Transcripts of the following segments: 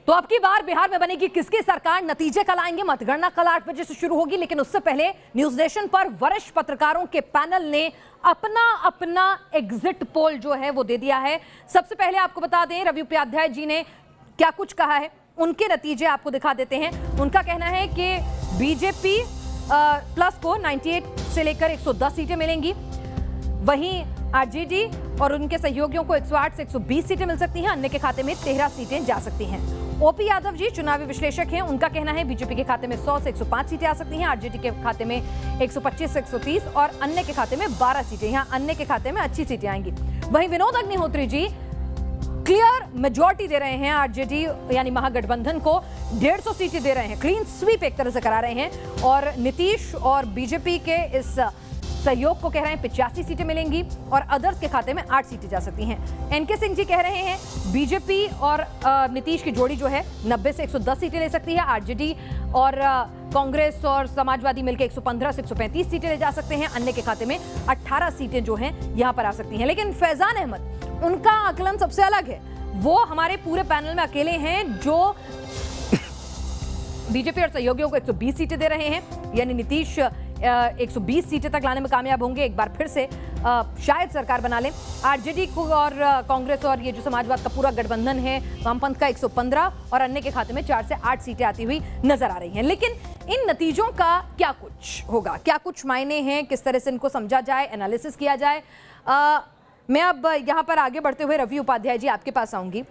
तो अब की बार बिहार में बनेगी किसकी सरकार? नतीजे कल आएंगे। मतगणना कल 8 बजे से शुरू होगी, लेकिन उससे पहले न्यूज नेशन पर वरिष्ठ पत्रकारों के पैनल ने अपना अपना एग्जिट पोल जो है वो दे दिया है। सबसे पहले आपको बता दें रवि उपाध्याय जी ने क्या कुछ कहा है, उनके नतीजे आपको दिखा देते हैं। उनका कहना है कि बीजेपी प्लस को 98 से लेकर 110 सीटें मिलेंगी, वहीं आरजेडी और उनके सहयोगियों को 108 से 120 सीटें मिल सकती हैं, अन्य के खाते में 13 सीटें जा सकती हैं। ओपी यादव जी चुनावी विश्लेषक हैं, उनका कहना है बीजेपी के खाते में 100 से 105 सीटें आ सकती हैं, आरजेडी के खाते में 125 से 130 और अन्य के खाते में 12 सीटें। यहाँ अन्य के खाते में अच्छी सीटें आएंगी। वहीं विनोद अग्निहोत्री जी क्लियर मेजॉरिटी दे रहे हैं आरजेडी यानी महागठबंधन को, 150 सीटें दे रहे हैं, क्लीन स्वीप एक तरह से करा रहे हैं। और नीतीश और बीजेपी के इस सहयोग को कह रहे हैं 85 सीटें मिलेंगी और अदर्स के खाते में 8 सीटें जा सकती हैं। एनके सिंह जी कह रहे हैं बीजेपी और नीतीश की जोड़ी जो है 90 से 110 सीटें ले सकती है, आरजेडी और कांग्रेस और समाजवादी मिलकर 115 से 135 सीटें ले जा सकते हैं, अन्य के खाते में 18 सीटें जो हैं यहां पर आ सकती हैं। लेकिन फैजान अहमद, उनका आकलन सबसे अलग है। वो हमारे पूरे पैनल में अकेले हैं जो बीजेपी और सहयोगियों को 120 सीटें दे रहे हैं, यानी नीतीश 120 सीटें तक लाने में कामयाब होंगे, एक बार फिर से शायद सरकार बना लें। आरजेडी को और कांग्रेस और ये जो समाजवाद का पूरा गठबंधन है वामपंथ का 115 और अन्य के खाते में 4 से 8 सीटें आती हुई नजर आ रही हैं। लेकिन इन नतीजों का क्या कुछ होगा, क्या कुछ मायने हैं, किस तरह से इनको समझा जाए, एनालिसिस किया जाए। मैं अब यहाँ पर आगे बढ़ते हुए रवि उपाध्याय जी आपके पास आऊंगी।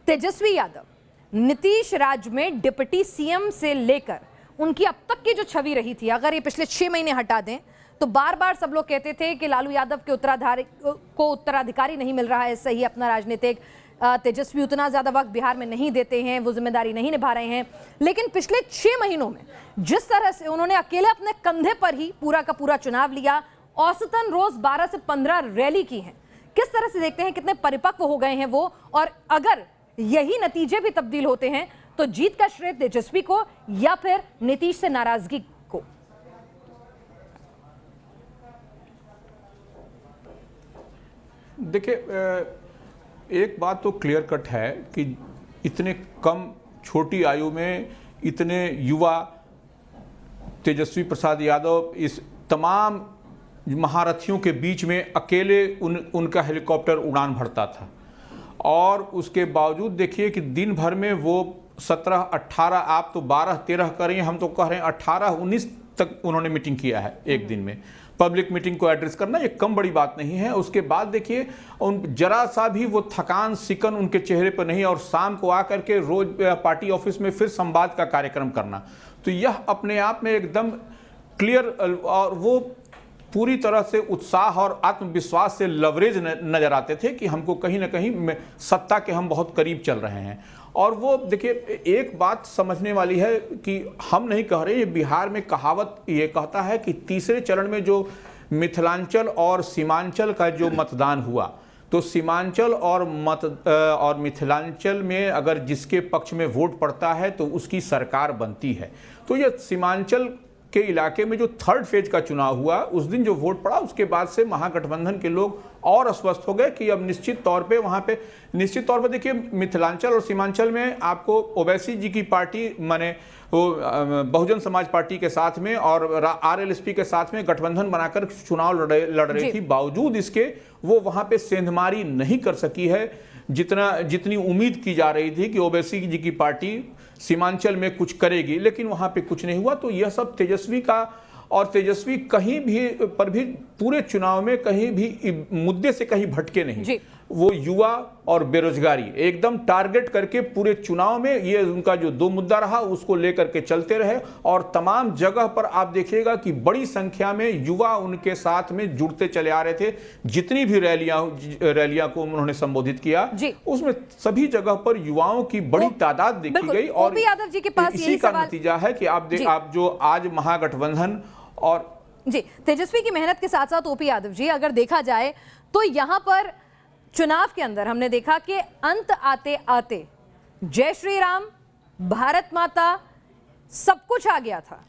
तेजस्वी यादव नीतीश राज में डिप्टी सीएम से लेकर उनकी अब तक की जो छवि रही थी, अगर ये पिछले 6 महीने हटा दें तो बार बार सब लोग कहते थे कि लालू यादव के उत्तराधिकारी नहीं मिल रहा है सही अपना राजनीतिक, तेजस्वी उतना ज्यादा वक्त बिहार में नहीं देते हैं, वो जिम्मेदारी नहीं निभा रहे हैं। लेकिन पिछले 6 महीनों में जिस तरह से उन्होंने अकेले अपने कंधे पर ही पूरा का पूरा चुनाव लिया, औसतन रोज 12 से 15 रैली की है, किस तरह से देखते हैं कितने परिपक्व हो गए हैं वो, और अगर यही नतीजे भी तब्दील होते हैं तो जीत का श्रेय तेजस्वी को या फिर नीतीश से नाराजगी को? देखिए, एक बात तो क्लियर कट है कि इतने कम छोटी आयु में इतने युवा तेजस्वी प्रसाद यादव इस तमाम महारथियों के बीच में अकेले उनका हेलीकॉप्टर उड़ान भरता था, और उसके बावजूद देखिए कि दिन भर में वो 17-18, आप तो 12-13 करें, हम तो कह रहे हैं 18-19 तक उन्होंने मीटिंग किया है एक दिन में। पब्लिक मीटिंग को एड्रेस करना ये कम बड़ी बात नहीं है। उसके बाद देखिए उन जरा सा भी वो थकान सिकन उनके चेहरे पर नहीं, और शाम को आकर के रोज पार्टी ऑफिस में फिर संवाद का कार्यक्रम करना, तो यह अपने आप में एकदम क्लियर, और वो पूरी तरह से उत्साह और आत्मविश्वास से लवरेज नजर आते थे कि हमको कहीं ना कहीं सत्ता के हम बहुत करीब चल रहे हैं। और वो देखिए, एक बात समझने वाली है कि हम नहीं कह रहे, ये बिहार में कहावत ये कहता है कि तीसरे चरण में जो मिथिलांचल और सीमांचल का जो मतदान हुआ, तो सीमांचल और मिथिलांचल में अगर जिसके पक्ष में वोट पड़ता है तो उसकी सरकार बनती है। तो ये सीमांचल के इलाके में जो 3rd फेज का चुनाव हुआ, उस दिन जो वोट पड़ा, उसके बाद से महागठबंधन के लोग और अस्वस्थ हो गए कि अब निश्चित तौर पे देखिए मिथिलांचल और सीमांचल में आपको ओवैसी जी की पार्टी माने वो बहुजन समाज पार्टी के साथ में और आरएलएसपी के साथ में गठबंधन बनाकर चुनाव लड़ रही थी, बावजूद इसके वो वहां पे सेंधमारी नहीं कर सकी है जितनी उम्मीद की जा रही थी कि ओवैसी जी की पार्टी सीमांचल में कुछ करेगी, लेकिन वहां पे कुछ नहीं हुआ। तो यह सब तेजस्वी का, और तेजस्वी कहीं भी पूरे चुनाव में कहीं भी मुद्दे से कहीं भटके नहीं। वो युवा और बेरोजगारी एकदम टारगेट करके पूरे चुनाव में ये उनका जो 2 मुद्दा रहा उसको लेकर के चलते रहे, और तमाम जगह पर आप देखिएगा कि बड़ी संख्या में युवा उनके साथ में जुड़ते चले आ रहे थे। जितनी भी रैलियां को उन्होंने संबोधित किया, उसमें सभी जगह पर युवाओं की बड़ी तादाद देखी गई, और यादव जी के पास इसी का नतीजा है कि आप जो आज महागठबंधन और जी तेजस्वी की मेहनत के साथ साथ ओपी यादव जी, अगर देखा जाए तो यहां पर चुनाव के अंदर हमने देखा कि अंत आते आते जय श्री राम, भारत माता, सब कुछ आ गया था।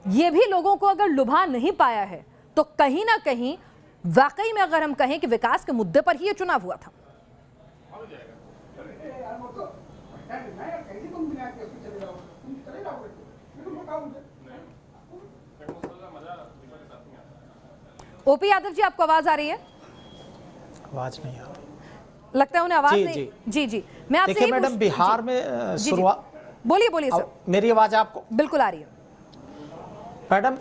यह भी लोगों को अगर लुभा नहीं पाया है तो कहीं ना कहीं वाकई में अगर हम कहें कि विकास के मुद्दे पर ही यह चुनाव हुआ था। ओपी यादव जी, आपको आवाज आ रही है? आवाज नहीं आ रही, लगता है उन्हें आवाज जी, नहीं। जी जी, मैं आपसे देखिए मैडम, बिहार में शुरुआत, बोलिए बोलिए सर। मेरी आवाज आपको बिल्कुल आ रही है मैडम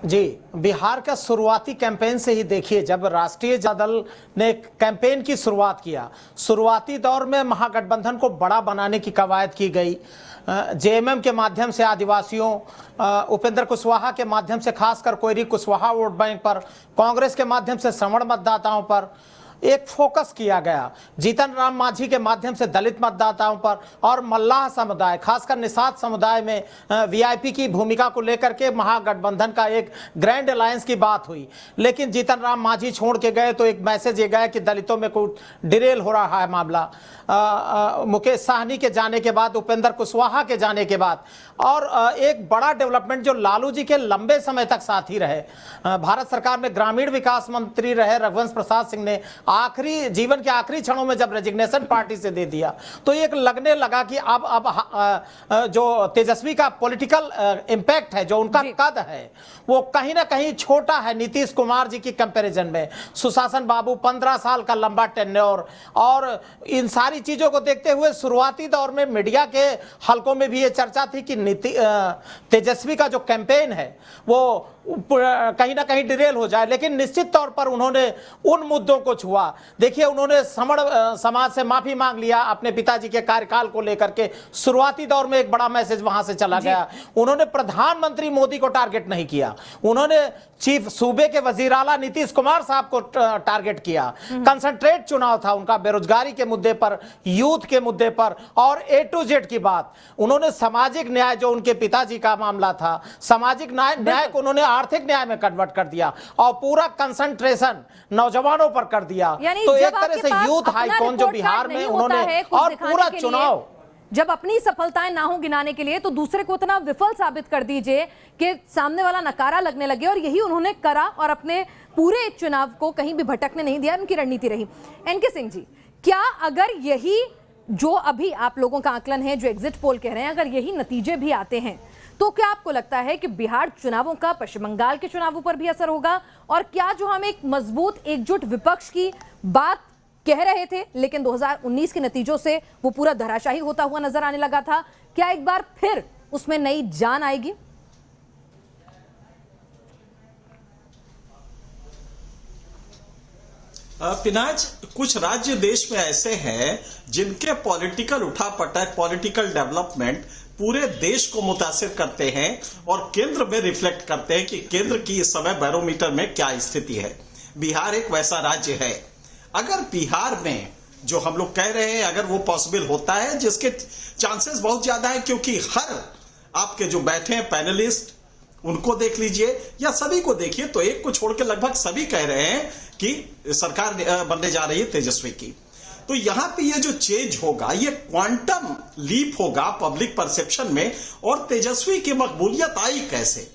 जी। बिहार का शुरुआती कैंपेन से ही देखिए, जब राष्ट्रीय जनता दल ने कैंपेन की शुरुआत किया, शुरुआती दौर में महागठबंधन को बड़ा बनाने की कवायद की गई। जेएमएम के माध्यम से आदिवासियों, उपेंद्र कुशवाहा के माध्यम से खासकर कोयरी कुशवाहा वोट बैंक पर, कांग्रेस के माध्यम से श्रवण मतदाताओं पर एक फोकस किया गया, जीतन राम मांझी के माध्यम से दलित मतदाताओं पर, और मल्लाह समुदाय खासकर निषाद समुदाय में वीआईपी की भूमिका को लेकर के महागठबंधन का एक ग्रैंड अलायंस की बात हुई। लेकिन जीतन राम मांझी छोड़ के गए तो एक मैसेज ये गया कि दलितों में कुछ डिरेल हो रहा है मामला। मुकेश साहनी के जाने के बाद, उपेंद्र कुशवाहा के जाने के बाद, और एक बड़ा डेवलपमेंट जो लालू जी के लंबे समय तक साथी रहे, भारत सरकार में ग्रामीण विकास मंत्री रहे रघुवंश प्रसाद सिंह ने आखिरी जीवन के आखिरी क्षणों में जब रेजिग्नेशन पार्टी से दे दिया, तो एक लगने लगा कि अब जो तेजस्वी का पॉलिटिकल इम्पैक्ट है, जो उनका कद है, वो कहीं ना कहीं छोटा है नीतीश कुमार जी की कंपैरिजन में। सुशासन बाबू 15 साल का लंबा टेन्योर, और इन सारी चीजों को देखते हुए शुरुआती दौर में मीडिया के हलकों में भी ये चर्चा थी कि तेजस्वी का जो कैंपेन है वो कहीं ना कहीं डिरेल हो जाए। लेकिन निश्चित तौर पर उन्होंने उन मुद्दों को छुआ। देखिए, उन्होंने समण समाज से माफी मांग लिया अपने पिताजी के कार्यकाल को लेकर के, शुरुआती दौर में एक बड़ा मैसेज वहां से चला गया। उन्होंने प्रधानमंत्री मोदी को टारगेट नहीं किया, उन्होंने चीफ सूबे के वजीर आला नीतीश कुमार साहब को टारगेट किया। कंसंट्रेट चुनाव था उनका, बेरोजगारी के मुद्दे पर, यूथ के मुद्दे पर, और A to Z की बात। उन्होंने सामाजिक न्याय, जो उनके पिताजी का मामला था, सामाजिक न्याय को उन्होंने आर्थिक न्याय में कन्वर्ट कर दिया, और पूरा कंसंट्रेशन नौजवानों पर कर दिया। तो एक तरह से यूथ हाईकॉन जो बिहार में उन्होंने, और पूरा चुनाव, जब अपनी सफलताएं ना हो गिनाने के लिए, तो दूसरे को इतना विफल साबित कर दीजिए कि सामने वाला नकारा लगने लगे, और यही उन्होंने करा और अपने पूरे चुनाव को कहीं भी भटकने नहीं दिया। उनकी रणनीति रही। एनके सिंह जी, क्या अगर यही जो अभी आप लोगों का आकलन है, जो एग्जिट पोल कह रहे हैं, अगर यही नतीजे भी आते हैं, तो क्या आपको लगता है कि बिहार चुनावों का पश्चिम बंगाल के चुनावों पर भी असर होगा? और क्या जो हम एक मजबूत एकजुट विपक्ष की बात कह रहे थे, लेकिन 2019 के नतीजों से वो पूरा धराशायी होता हुआ नजर आने लगा था, क्या एक बार फिर उसमें नई जान आएगी? पिनाज, कुछ राज्य देश में ऐसे हैं जिनके पॉलिटिकल उठापटक, पॉलिटिकल डेवलपमेंट पूरे देश को मुतासिर करते हैं और केंद्र में रिफ्लेक्ट करते हैं कि केंद्र की इस समय बैरोमीटर में क्या स्थिति है। बिहार एक वैसा राज्य है। अगर बिहार में जो हम लोग कह रहे हैं, अगर वो पॉसिबल होता है, जिसके चांसेस बहुत ज्यादा है, क्योंकि हर आपके जो बैठे हैं पैनलिस्ट, उनको देख लीजिए या सभी को देखिए, तो एक को छोड़ के लगभग सभी कह रहे हैं कि सरकार बनने जा रही है तेजस्वी की। तो यहां पे ये जो चेंज होगा, ये क्वांटम लीप होगा पब्लिक परसेप्शन में, और तेजस्वी की मकबूलियत आई कैसे?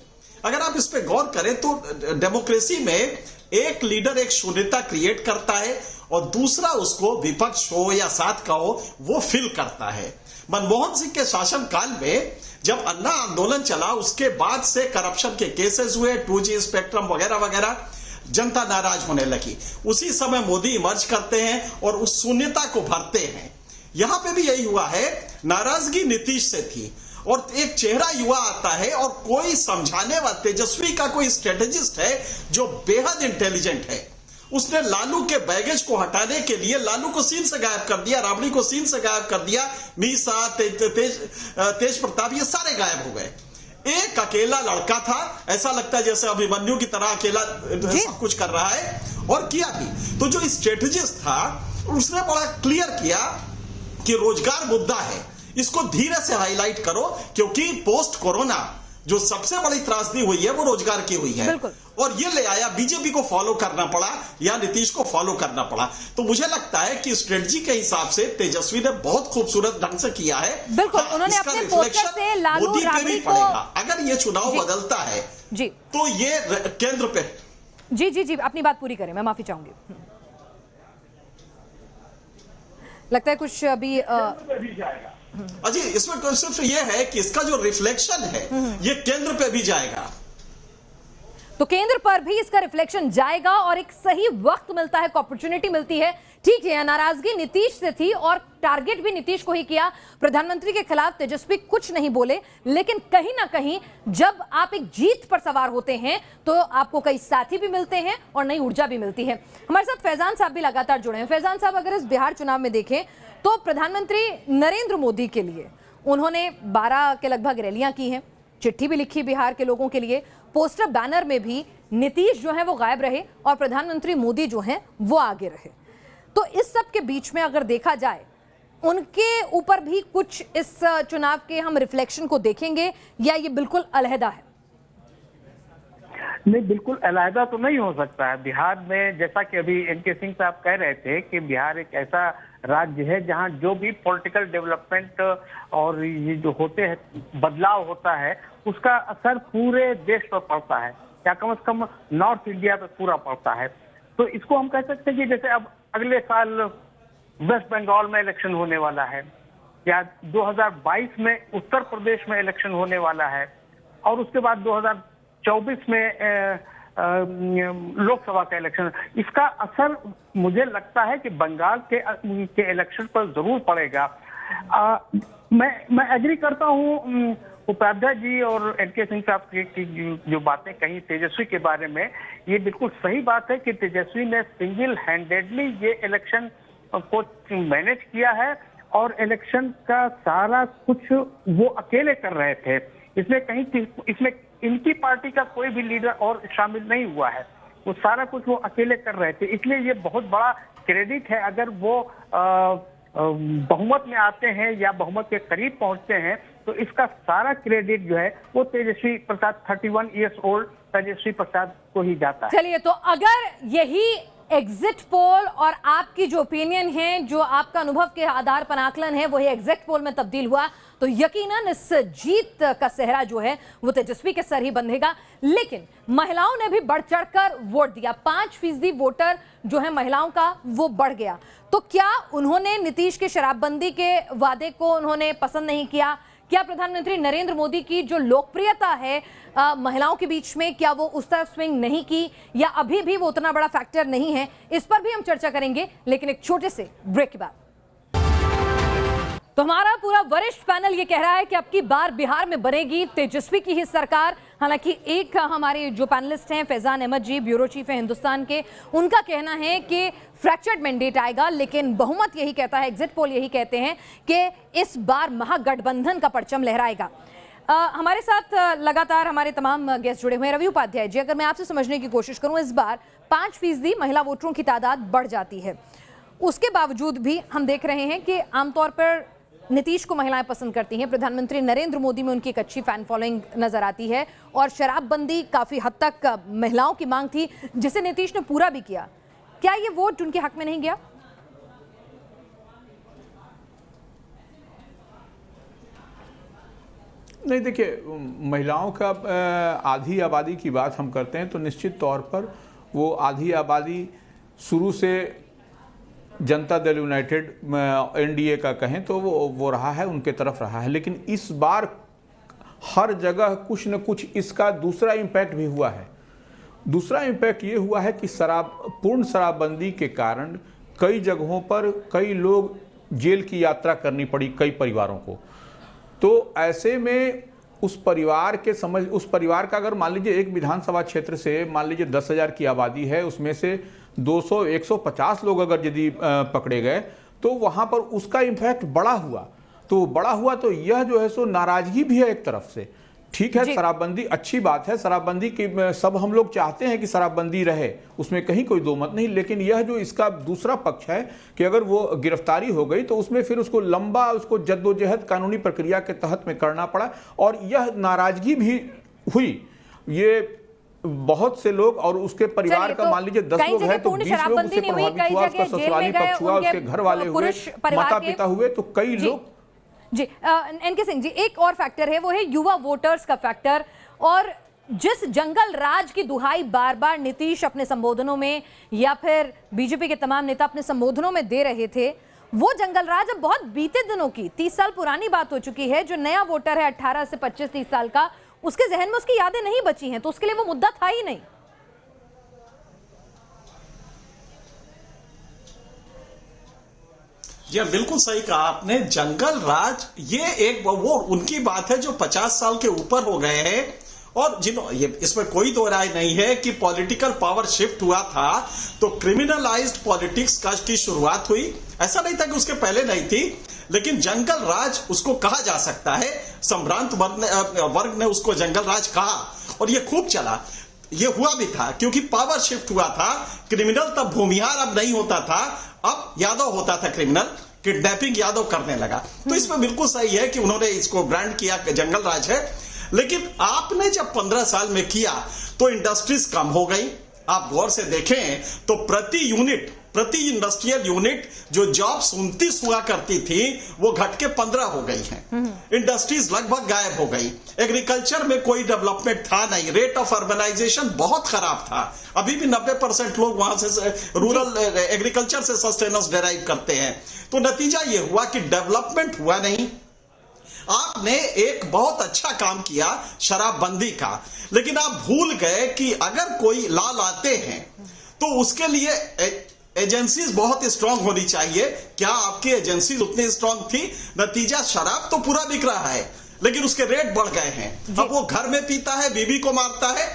अगर आप इस पे गौर करें तो डेमोक्रेसी में एक लीडर एक शून्यता क्रिएट करता है और दूसरा उसको विपक्ष हो या साथ का हो वो फिल करता है। मनमोहन सिंह के शासन काल में जब अन्ना आंदोलन चला, उसके बाद से करप्शन के केसेस हुए, 2G स्पेक्ट्रम वगैरह वगैरह, जनता नाराज होने लगी। उसी समय मोदी इमर्ज करते हैं और उस शून्यता को भरते हैं। यहां पे भी यही हुआ है। नाराजगी नीतीश से थी और एक चेहरा युवा आता है और कोई समझाने वाला, तेजस्वी का कोई स्ट्रेटेजिस्ट है जो बेहद इंटेलिजेंट है। उसने लालू के बैगेज को हटाने के लिए लालू को सीन से गायब कर दिया, राबड़ी को सीन से गायब कर दिया, मीसा, तेज प्रताप, ये सारे गायब हो गए। एक अकेला लड़का था, ऐसा लगता है जैसे अभिमन्यु की तरह अकेला सब कुछ कर रहा है, और किया भी। तो जो स्ट्रेटेजिस्ट था उसने बड़ा क्लियर किया कि रोजगार मुद्दा है, इसको धीरे से हाईलाइट करो, क्योंकि पोस्ट कोरोना जो सबसे बड़ी त्रासदी हुई है वो रोजगार की हुई है, और ये ले आया। बीजेपी को फॉलो करना पड़ा या नीतीश को फॉलो करना पड़ा। तो मुझे लगता है कि स्ट्रेटजी के हिसाब से तेजस्वी ने बहुत खूबसूरत ढंग से किया है। बिल्कुल, उन्होंने अपने पोस्टर से लालू राबड़ी को, अगर ये चुनाव बदलता है जी, तो ये केंद्र पे जी अपनी बात पूरी करें, मैं माफी चाहूंगी। लगता है कुछ अभी अजी इसमें सिर्फ ये है कि इसका जो रिफ्लेक्शन है ये केंद्र पे भी जाएगा। तो केंद्र पर भी इसका रिफ्लेक्शन जाएगा और एक सही वक्त मिलता है, अपॉर्चुनिटी मिलती है। ठीक है, नाराजगी नीतीश से थी और टारगेट भी नीतीश को ही किया। प्रधानमंत्री के खिलाफ तेजस्वी कुछ नहीं बोले, लेकिन कहीं ना कहीं जब आप एक जीत पर सवार होते हैं तो आपको कई साथी भी मिलते हैं और नई ऊर्जा भी मिलती है। हमारे साथ फैजान साहब भी लगातार जुड़े हैं। फैजान साहब, अगर इस बिहार चुनाव में देखें तो प्रधानमंत्री नरेंद्र मोदी के लिए उन्होंने 12 के लगभग रैलियां की हैं, चिट्ठी भी लिखी बिहार के लोगों के लिए, पोस्टर बैनर में भी नीतीश जो है वो गायब रहे और प्रधानमंत्री मोदी जो हैं वो आगे रहे। तो इस सब के बीच में अगर देखा जाए, उनके ऊपर भी कुछ इस चुनाव के हम रिफ्लेक्शन को देखेंगे या ये बिल्कुल अलहदा है? नहीं, बिल्कुल अलहदा तो नहीं हो सकता है। बिहार में जैसा कि अभी एनके सिंह साहब कह रहे थे कि बिहार एक ऐसा राज्य है जहां जो भी पॉलिटिकल डेवलपमेंट और ये जो होते हैं बदलाव होता है उसका असर पूरे देश पर पड़ता है, या कम से कम नॉर्थ इंडिया पर पूरा पड़ता है। तो इसको हम कह सकते हैं कि जैसे अब अगले साल वेस्ट बंगाल में इलेक्शन होने वाला है, या 2022 में उत्तर प्रदेश में इलेक्शन होने वाला है, और उसके बाद 2024 में लोकसभा का इलेक्शन। इसका असर मुझे लगता है कि बंगाल के इलेक्शन पर जरूर पड़ेगा। मैं एग्री करता हूँ उपाध्याय जी और एनके सिंह साहब की जो बातें कही तेजस्वी के बारे में, ये बिल्कुल सही बात है कि तेजस्वी ने सिंगल हैंडेडली ये इलेक्शन को मैनेज किया है और इलेक्शन का सारा कुछ वो अकेले कर रहे थे। इसमें इनकी पार्टी का कोई भी लीडर और शामिल नहीं हुआ है, वो सारा कुछ वो अकेले कर रहे थे। इसलिए ये बहुत बड़ा क्रेडिट है। अगर वो बहुमत में आते हैं या बहुमत के करीब पहुंचते हैं तो इसका सारा क्रेडिट जो है वो तेजस्वी प्रसाद 31 ईयर्स ओल्ड तेजस्वी प्रसाद को ही जाता है। चलिए, तो अगर यही एग्जिट पोल और आपकी जो ओपिनियन है, जो आपका अनुभव के आधार पर आकलन है, वही एग्जिट पोल में तब्दील हुआ तो यकीनन इस जीत का सेहरा जो है वो तेजस्वी के सर ही बंधेगा। लेकिन महिलाओं ने भी बढ़ चढ़कर वोट दिया, 5% वोटर जो है महिलाओं का वो बढ़ गया। तो क्या उन्होंने नीतीश के शराबबंदी के वादे को उन्होंने पसंद नहीं किया? क्या प्रधानमंत्री नरेंद्र मोदी की जो लोकप्रियता है महिलाओं के बीच में, क्या वो उस तरफ स्विंग नहीं की, या अभी भी वो उतना बड़ा फैक्टर नहीं है? इस पर भी हम चर्चा करेंगे, लेकिन एक छोटे से ब्रेक के बाद। तो हमारा पूरा वरिष्ठ पैनल ये कह रहा है कि अब की बार बिहार में बनेगी तेजस्वी की ही सरकार। हालांकि एक हमारे जो पैनलिस्ट हैं फैजान अहमद जी, ब्यूरो चीफ है हिंदुस्तान के, उनका कहना है कि फ्रैक्चर्ड मैंडेट आएगा, लेकिन बहुमत यही कहता है, एग्जिट पोल यही कहते हैं कि इस बार महागठबंधन का परचम लहराएगा। हमारे साथ लगातार हमारे तमाम गेस्ट जुड़े हुए हैं। रवि उपाध्याय जी, अगर मैं आपसे समझने की कोशिश करूं, इस बार 5% महिला वोटरों की तादाद बढ़ जाती है, उसके बावजूद भी हम देख रहे हैं कि आमतौर पर नीतीश को महिलाएं पसंद करती हैं। प्रधानमंत्री नरेंद्र मोदी में उनकी एक अच्छी फैन फॉलोइंग नजर आती है और शराबबंदी काफी हद तक महिलाओं की मांग थी, जिसे नीतीश ने पूरा भी किया। क्या ये वोट उनके हक में नहीं गया? नहीं, देखिए, महिलाओं का आधी आबादी की बात हम करते हैं तो निश्चित तौर पर वो आधी आबादी शुरू से जनता दल यूनाइटेड एनडीए का कहें तो वो रहा है, उनके तरफ रहा है। लेकिन इस बार हर जगह कुछ न कुछ इसका दूसरा इम्पैक्ट भी हुआ है। दूसरा इम्पैक्ट ये हुआ है कि पूर्ण शराबबंदी के कारण कई जगहों पर कई लोग जेल की यात्रा करनी पड़ी कई परिवारों को। तो ऐसे में उस परिवार का अगर मान लीजिए एक विधानसभा क्षेत्र से मान लीजिए 10,000 की आबादी है, उसमें से 200-150 लोग अगर यदि पकड़े गए तो वहां पर उसका इम्पैक्ट बड़ा हुआ। तो यह जो है सो नाराजगी भी है एक तरफ से। ठीक है, शराबबंदी अच्छी बात है, शराबबंदी की सब हम लोग चाहते हैं कि शराबबंदी रहे, उसमें कहीं कोई दो मत नहीं। लेकिन यह जो इसका दूसरा पक्ष है कि अगर वो गिरफ्तारी हो गई तो उसमें फिर उसको जद्दोजहद कानूनी प्रक्रिया के तहत में करना पड़ा और यह नाराजगी भी हुई। ये बहुत से लोग और उसके परिवार का मान लीजिए 10 लोग हैं तो 20 लोग उससे प्रभावित हुआ, उसका ससुराली पक्ष हुआ, उसके घर वाले हुए, माता पिता हुए, तो कई लोग। जी एनके सिंह जी, एक और फैक्टर है, वो है युवा वोटर्स का फैक्टर। और जिस जंगल राज की दुहाई बार बार नीतीश अपने संबोधनों में या फिर बीजेपी के तमाम नेता अपने संबोधनों में दे रहे थे, वो जंगल राज अब बहुत बीते दिनों की 30 साल पुरानी बात हो चुकी है। जो नया वोटर है 18 से 25-30 साल का, उसके जहन में उसकी यादें नहीं बची हैं, तो उसके लिए वो मुद्दा था ही नहीं। जी बिल्कुल सही कहा आपने। जंगल राज ये एक वो उनकी बात है जो 50 साल के ऊपर हो गए हैं, और ये इसमें कोई दो राय नहीं है कि पॉलिटिकल पावर शिफ्ट हुआ था तो क्रिमिनलाइज्ड पॉलिटिक्स की शुरुआत हुई। ऐसा नहीं था कि उसके पहले नहीं थी, लेकिन जंगल राज उसको कहा जा सकता है। संभ्रांत वर्ग ने उसको जंगल राज कहा और ये खूब चला। ये हुआ भी था क्योंकि पावर शिफ्ट हुआ था। क्रिमिनल तब भूमिहार अब नहीं होता था, अब यादव होता था क्रिमिनल, किडनैपिंग यादव करने लगा। तो इसमें बिल्कुल सही है कि उन्होंने इसको ब्रांड किया जंगल राज है। लेकिन आपने जब 15 साल में किया तो इंडस्ट्रीज कम हो गई। आप गौर से देखें तो प्रति इंडस्ट्रियल यूनिट जो जॉब्स 29 हुआ करती थी वो घट के 15 हो गई हैं। इंडस्ट्रीज लगभग गायब हो गई। एग्रीकल्चर में कोई डेवलपमेंट था नहीं। रेट ऑफ अर्बनाइजेशन बहुत खराब था। अभी भी 90% लोग वहां से रूरल एग्रीकल्चर से सस्टेनेंस डेराइव करते हैं। तो नतीजा ये हुआ कि डेवलपमेंट हुआ नहीं। आपने एक बहुत अच्छा काम किया शराबबंदी का, लेकिन आप भूल गए कि अगर कोई लॉ लाते हैं तो उसके लिए एजेंसीज बहुत स्ट्रांग होनी चाहिए। क्या आपकी एजेंसीज उतनी स्ट्रांग थी? नतीजा शराब तो पूरा बिक रहा है, लेकिन उसके रेट बढ़ गए हैं। अब वो घर में पीता है, बीवी को मारता है।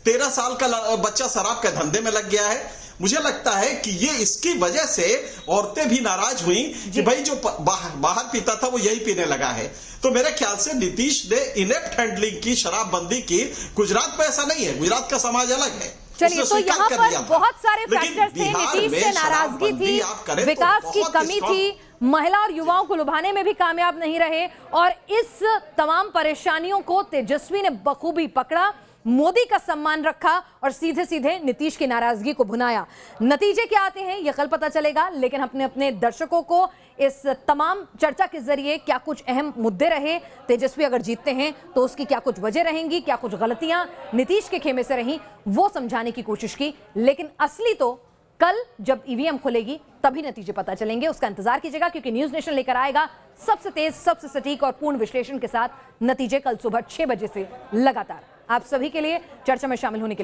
13 साल का बच्चा शराब के धंधे में लग गया है। मुझे लगता है कि ये इसकी वजह से औरतें भी नाराज हुई कि भाई जो बाहर पीता था वो यही पीने लगा है। तो मेरे ख्याल से नीतीश ने इनेप्ट हैंडलिंग की, शराबबंदी की। गुजरात में ऐसा नहीं है, गुजरात का समाज अलग है। चलिए, तो यहाँ पर बहुत सारे फैक्टर्स थे। नीतीश से नाराजगी थी, विकास की कमी थी, महिला और युवाओं को लुभाने में भी कामयाब नहीं रहे, और इस तमाम परेशानियों को तेजस्वी ने बखूबी पकड़ा, मोदी का सम्मान रखा और सीधे सीधे नीतीश की नाराजगी को भुनाया। नतीजे क्या आते हैं ये कल पता चलेगा, लेकिन अपने दर्शकों को इस तमाम चर्चा के जरिए क्या कुछ अहम मुद्दे रहे, तेजस्वी अगर जीतते हैं तो उसकी क्या कुछ वजह रहेंगी, क्या कुछ गलतियां नीतीश के खेमे से रहीं, वो समझाने की कोशिश की। लेकिन असली तो कल जब ईवीएम खुलेगी तभी नतीजे पता चलेंगे। उसका इंतजार कीजिएगा, क्योंकि न्यूज नेशन लेकर आएगा सबसे तेज, सबसे सटीक और पूर्ण विश्लेषण के साथ नतीजे कल सुबह 6 बजे से लगातार। आप सभी के लिए चर्चा में शामिल होने के लिए